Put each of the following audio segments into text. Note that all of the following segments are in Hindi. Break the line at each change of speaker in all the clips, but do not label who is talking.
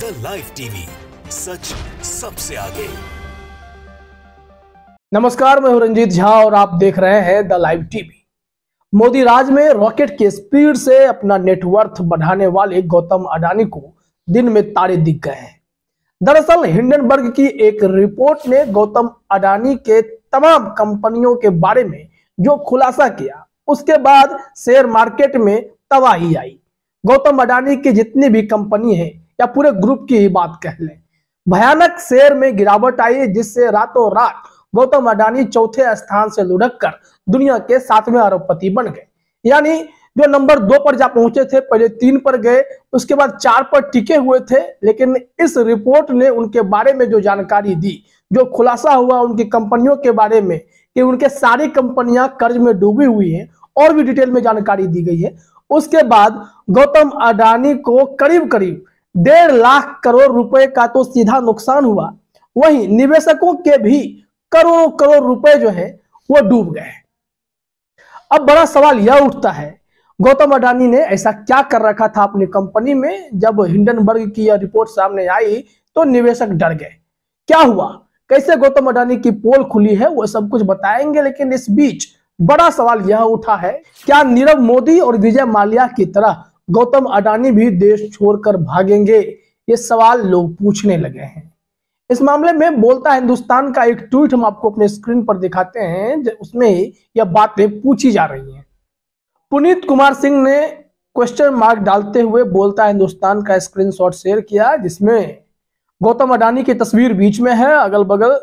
द लाइव टीवी, सच सबसे आगे।
नमस्कार, मैं हूं रंजीत झा और आप देख रहे हैं द लाइव टीवी। मोदी राज में रॉकेट की स्पीड से अपना नेटवर्थ बढ़ाने वाले गौतम अडानी को दिन में तारे दिख गए हैं। दरअसल हिंडनबर्ग की एक रिपोर्ट ने गौतम अडानी के तमाम कंपनियों के बारे में जो खुलासा किया, उसके बाद शेयर मार्केट में तबाही आई। गौतम अडानी की जितनी भी कंपनी है या पूरे ग्रुप की ही बात कह लें, भयानक शेयर में गिरावट आई, जिससे रातों रात गौतम अडानी चौथे स्थान से लुढ़क कर दुनिया के 7वें अरबपति बन गए। यानी जो नंबर 2 पर जा पहुंचे थे, पहले 3 पर गए, उसके बाद 4 पर टिके हुए थे। लेकिन इस रिपोर्ट ने उनके बारे में जो जानकारी दी, जो खुलासा हुआ उनकी कंपनियों के बारे में कि उनके सारी कंपनियां कर्ज में डूबी हुई हैं, और भी डिटेल में जानकारी दी गई है। उसके बाद गौतम अडानी को करीब करीब 1.5 लाख करोड़ रुपए का तो सीधा नुकसान हुआ, वहीं निवेशकों के भी करोड़ों करोड़ रुपए जो है वो डूब गए। अब बड़ा सवाल यह उठता है, गौतम अडानी ने ऐसा क्या कर रखा था अपनी कंपनी में? जब हिंडनबर्ग की यह रिपोर्ट सामने आई तो निवेशक डर गए। क्या हुआ, कैसे गौतम अडानी की पोल खुली है, वो सब कुछ बताएंगे। लेकिन इस बीच बड़ा सवाल यह उठा है, क्या नीरव मोदी और विजय माल्या की तरह गौतम अडानी भी देश छोड़कर भागेंगे? ये सवाल लोग पूछने लगे हैं। इस मामले में बोलता हिंदुस्तान का एक ट्वीट हम आपको अपने स्क्रीन पर दिखाते हैं, उसमें यह बातें पूछी जा रही हैं। पुनीत कुमार सिंह ने क्वेश्चन मार्क डालते हुए बोलता हिंदुस्तान का स्क्रीनशॉट शेयर किया, जिसमें गौतम अडानी की तस्वीर बीच में है, अगल बगल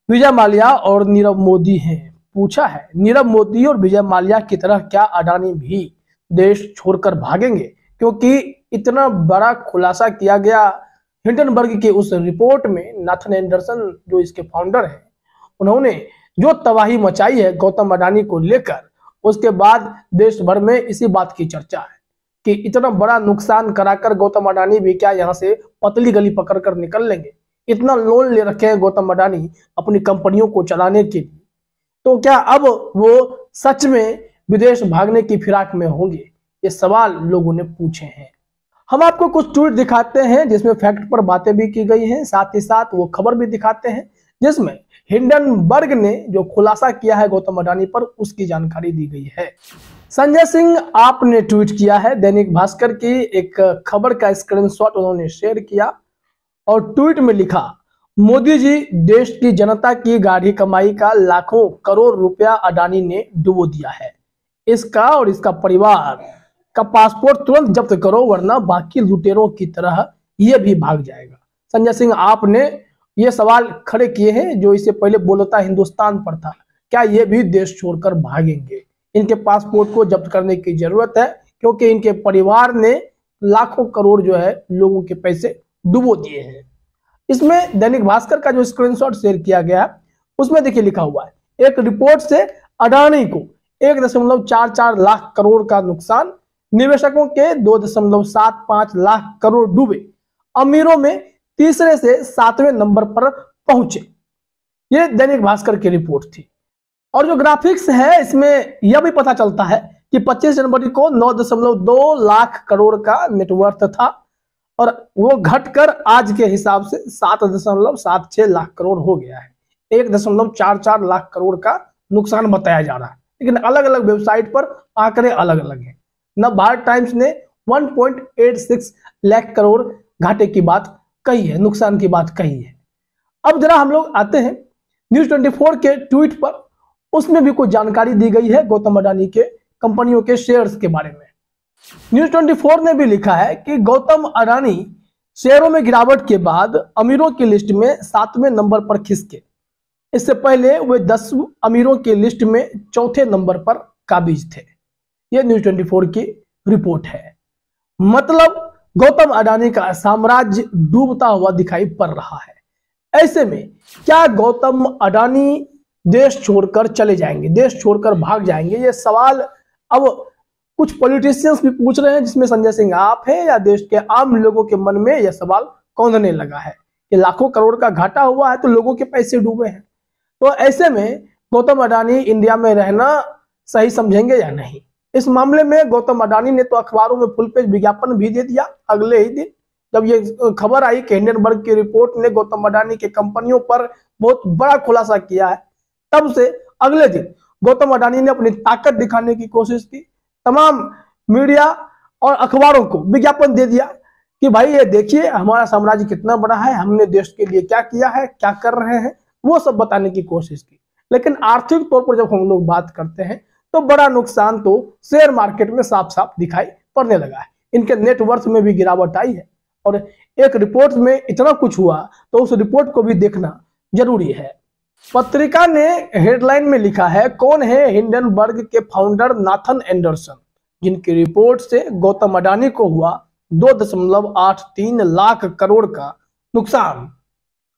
विजय माल्या और नीरव मोदी हैं। पूछा है, नीरव मोदी और विजय माल्या की तरह क्या अडानी भी देश छोड़कर भागेंगे? क्योंकि इतना बड़ा खुलासा किया गया हिंडनबर्ग की उस रिपोर्ट में। नाथन एंडरसन जो इसके फाउंडर हैं, उन्होंने जो तबाही मचाई है गौतम अडानी को लेकर, उसके बाद देश भर में इसी बात की चर्चा है कि इतना बड़ा नुकसान कराकर गौतम अडानी भी क्या यहाँ से पतली गली पकड़कर निकल लेंगे? इतना लोन ले रखे हैं गौतम अडानी अपनी कंपनियों को चलाने के लिए, तो क्या अब वो सच में विदेश भागने की फिराक में होंगे? ये सवाल लोगों ने पूछे हैं। हम आपको कुछ ट्वीट दिखाते हैं जिसमें फैक्ट पर बातें भी की गई हैं, साथ ही साथ वो खबर भी दिखाते हैं जिसमें हिंडनबर्ग ने जो खुलासा किया है गौतम अडानी पर, उसकी जानकारी दी गई है। संजय सिंह आपने ट्वीट किया है, दैनिक भास्कर की एक खबर का स्क्रीनशॉट उन्होंने शेयर किया और ट्वीट में लिखा, मोदी जी, देश की जनता की गाढ़ी कमाई का लाखों करोड़ रुपया अडानी ने डुबो दिया है। इसका और इसका परिवार का पासपोर्ट तुरंत जब्त करो, वरना बाकी लुटेरों की तरह ये भी भाग जाएगा। संजय सिंह आपने ये सवाल खड़े किए हैं जो इससे पहले बोलता हिंदुस्तान पर था, क्या ये भी देश छोड़कर भागेंगे? इनके पासपोर्ट को जब्त करने की जरूरत है, क्योंकि इनके परिवार ने लाखों करोड़ जो है लोगों के पैसे डुबो दिए हैं। इसमें दैनिक भास्कर का जो स्क्रीनशॉट शेयर किया गया, उसमें देखिए लिखा हुआ है, एक रिपोर्ट से अडानी को 1.44 लाख करोड़ का नुकसान, निवेशकों के 2.75 लाख करोड़ डूबे, अमीरों में तीसरे से 7वें नंबर पर पहुंचे। ये दैनिक भास्कर की रिपोर्ट थी। और जो ग्राफिक्स है, इसमें यह भी पता चलता है कि 25 जनवरी को 9.2 लाख करोड़ का नेटवर्थ था, और वो घटकर आज के हिसाब से 7.76 लाख करोड़ हो गया है। 1.44 लाख करोड़ का नुकसान बताया जा रहा है, लेकिन अलग अलग वेबसाइट पर आंकड़े अलग अलग हैं। नवभारत टाइम्स ने 1.86 लाख करोड़ घाटे की बात कही है, नुकसान की बात कही है। अब जरा हम लोग आते हैं न्यूज 24 के ट्वीट पर, उसमें भी कुछ जानकारी दी गई है गौतम अडानी के कंपनियों के शेयर्स के बारे में। न्यूज 24 ने भी लिखा है कि गौतम अडानी शेयरों में गिरावट के बाद अमीरों की लिस्ट में 7वें नंबर पर खिसके। इससे पहले वे 10 अमीरों की लिस्ट में 4थे नंबर पर काबिज थे। यह न्यूज 24 की रिपोर्ट है। मतलब गौतम अडानी का साम्राज्य डूबता हुआ दिखाई पड़ रहा है। ऐसे में क्या गौतम अडानी देश छोड़कर चले जाएंगे, देश छोड़कर भाग जाएंगे? ये सवाल अब कुछ पॉलिटिशियंस भी पूछ रहे हैं, जिसमें संजय सिंह आप हैं, या देश के आम लोगों के मन में यह सवाल कौंधने लगा है कि लाखों करोड़ का घाटा हुआ है तो लोगों के पैसे डूबे हैं। तो ऐसे में गौतम अडानी इंडिया में रहना सही समझेंगे या नहीं? इस मामले में गौतम अडानी ने तो अखबारों में फुल पेज विज्ञापन भी दे दिया अगले ही दिन जब ये खबर आई कि हिंडनबर्ग की रिपोर्ट ने गौतम अडानी के कंपनियों पर बहुत बड़ा खुलासा किया है, तब से अगले दिन गौतम अडानी ने अपनी ताकत दिखाने की कोशिश की। तमाम मीडिया और अखबारों को विज्ञापन दे दिया कि भाई ये देखिए हमारा साम्राज्य कितना बड़ा है, हमने देश के लिए क्या किया है, क्या कर रहे हैं, वो सब बताने की कोशिश की। लेकिन आर्थिक तौर पर जब हम लोग बात करते हैं तो बड़ा नुकसान तो शेयर मार्केट में साफ साफ दिखाई पड़ने लगा है। इनके नेटवर्थ में भी गिरावट आई है और एक रिपोर्ट में इतना कुछ हुआ तो उस रिपोर्ट को भी देखना जरूरी है। पत्रिका ने हेडलाइन में लिखा है, कौन है हिंडनबर्ग के फाउंडर नाथन एंडरसन, जिनकी रिपोर्ट से गौतम अडानी को हुआ 2.83 लाख करोड़ का नुकसान।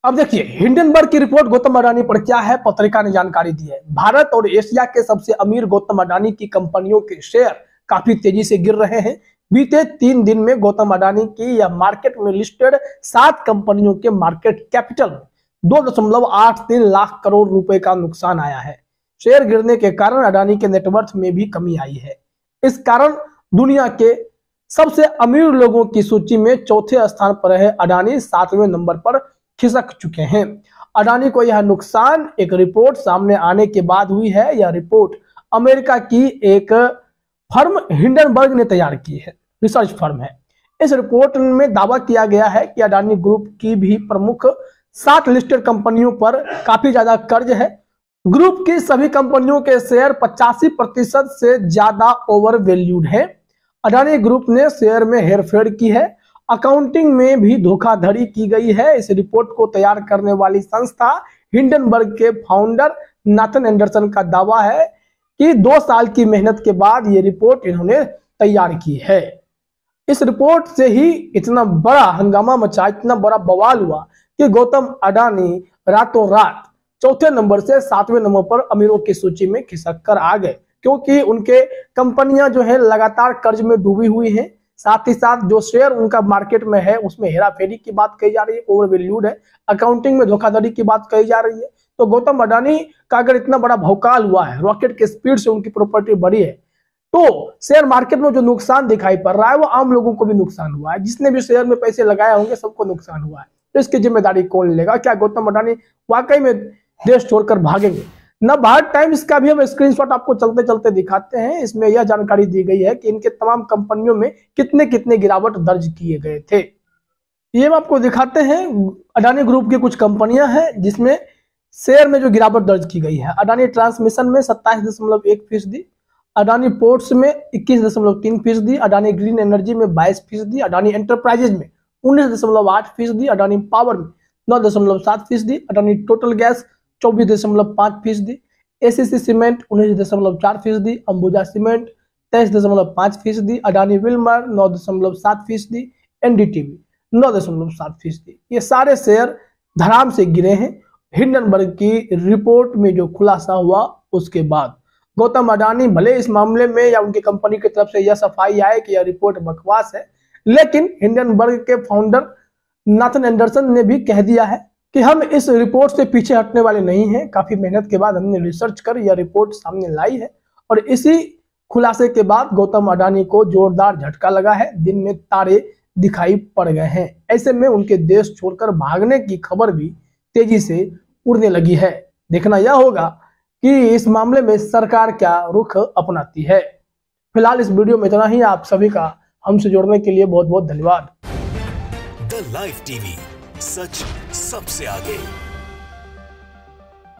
अब देखिए हिंडनबर्ग की रिपोर्ट गौतम अडानी पर क्या है, पत्रिका ने जानकारी दी है। भारत और एशिया के सबसे अमीर गौतम अडानी की कंपनियों के शेयर काफी तेजी से गिर रहे हैं। बीते 3 दिन में गौतम अडानी की या मार्केट में लिस्टेड 7 कंपनियों के मार्केट कैपिटल में 2.83 लाख करोड़ रुपए का नुकसान आया है। शेयर गिरने के कारण अडानी के नेटवर्थ में भी कमी आई है। इस कारण दुनिया के सबसे अमीर लोगों की सूची में चौथे स्थान पर रहे अडानी 7वें नंबर पर खिसक चुके हैं। अडानी को यह नुकसान एक रिपोर्ट सामने आने के बाद हुई है। यह रिपोर्ट अमेरिका की एक फर्म हिंडनबर्ग ने तैयार की है, रिसर्च फर्म है। इस रिपोर्ट में दावा किया गया है कि अडानी ग्रुप की भी प्रमुख 7 लिस्टेड कंपनियों पर काफी ज्यादा कर्ज है। ग्रुप की सभी कंपनियों के शेयर 85% से ज्यादा ओवर वैल्यूड है। अडानी ग्रुप ने शेयर में हेरफेर की है, अकाउंटिंग में भी धोखाधड़ी की गई है। इस रिपोर्ट को तैयार करने वाली संस्था हिंडनबर्ग के फाउंडर नाथन एंडरसन का दावा है कि 2 साल की मेहनत के बाद ये रिपोर्ट इन्होंने तैयार की है। इस रिपोर्ट से ही इतना बड़ा हंगामा मचा, इतना बड़ा बवाल हुआ कि गौतम अडानी रातों रात चौथे नंबर से 7वें नंबर पर अमीरों की सूची में खिसक कर आ गए, क्योंकि उनके कंपनियां जो है लगातार कर्ज में डूबी हुई हैं। साथ ही साथ जो शेयर उनका मार्केट में है उसमें हेराफेरी की बात कही जा रही है, ओवर वैल्यूड है, अकाउंटिंग में धोखाधड़ी की बात कही जा रही है। तो गौतम अडानी का अगर इतना बड़ा भौकाल हुआ है, रॉकेट के स्पीड से उनकी प्रॉपर्टी बढ़ी है, तो शेयर मार्केट में जो नुकसान दिखाई पड़ रहा है वो आम लोगों को भी नुकसान हुआ है। जिसने भी शेयर में पैसे लगाए होंगे सबको नुकसान हुआ है। तो इसकी जिम्मेदारी कौन लेगा? क्या गौतम अडानी वाकई में देश छोड़कर भागेंगे? नवभारत टाइम्स का भी हम स्क्रीनशॉट आपको चलते चलते दिखाते हैं। इसमें यह जानकारी दी गई है कि इनके तमाम कंपनियों में कितने कितने गिरावट दर्ज किए गए थे। ये हम आपको दिखाते हैं। अडानी ग्रुप की कुछ कंपनियां हैं जिसमें शेयर में जो गिरावट दर्ज की गई है। अडानी ट्रांसमिशन में 27.1%, अडानी पोर्ट्स में 21.3%, अडानी ग्रीन एनर्जी में 22%, अडानी एंटरप्राइजेज में 19.8%, अडानी पावर में 9.7%, Adani total gas 24.5%, ACC cement 19.4%, Ambuja cement 23.5%, Adani Wilmer 9.7%, NDTV 9.7%। ये सारे शेयर धड़ाम से गिरे हैं हिंडनबर्ग की रिपोर्ट में जो खुलासा हुआ उसके बाद। गौतम अडानी भले इस मामले में या उनकी कंपनी की तरफ से यह सफाई आए कि यह रिपोर्ट बकवास है, लेकिन हिंडनबर्ग के फाउंडर नाथन एंडरसन ने भी कह दिया है कि हम इस रिपोर्ट से पीछे हटने वाले नहीं हैं। काफी मेहनत के बाद हमने रिसर्च कर यह रिपोर्ट सामने लाई है और इसी खुलासे के बाद गौतम अडानी को जोरदार झटका लगा है। दिन में तारे दिखाई पड़ गए हैं। ऐसे में उनके देश छोड़कर भागने की खबर भी तेजी से उड़ने लगी है। देखना यह होगा कि इस मामले में सरकार क्या रुख अपनाती है। फिलहाल इस वीडियो में इतना ही। आप सभी का हमसे जुड़ने के लिए बहुत बहुत धन्यवाद।
द लाइव टीवी, सच सबसे आगे।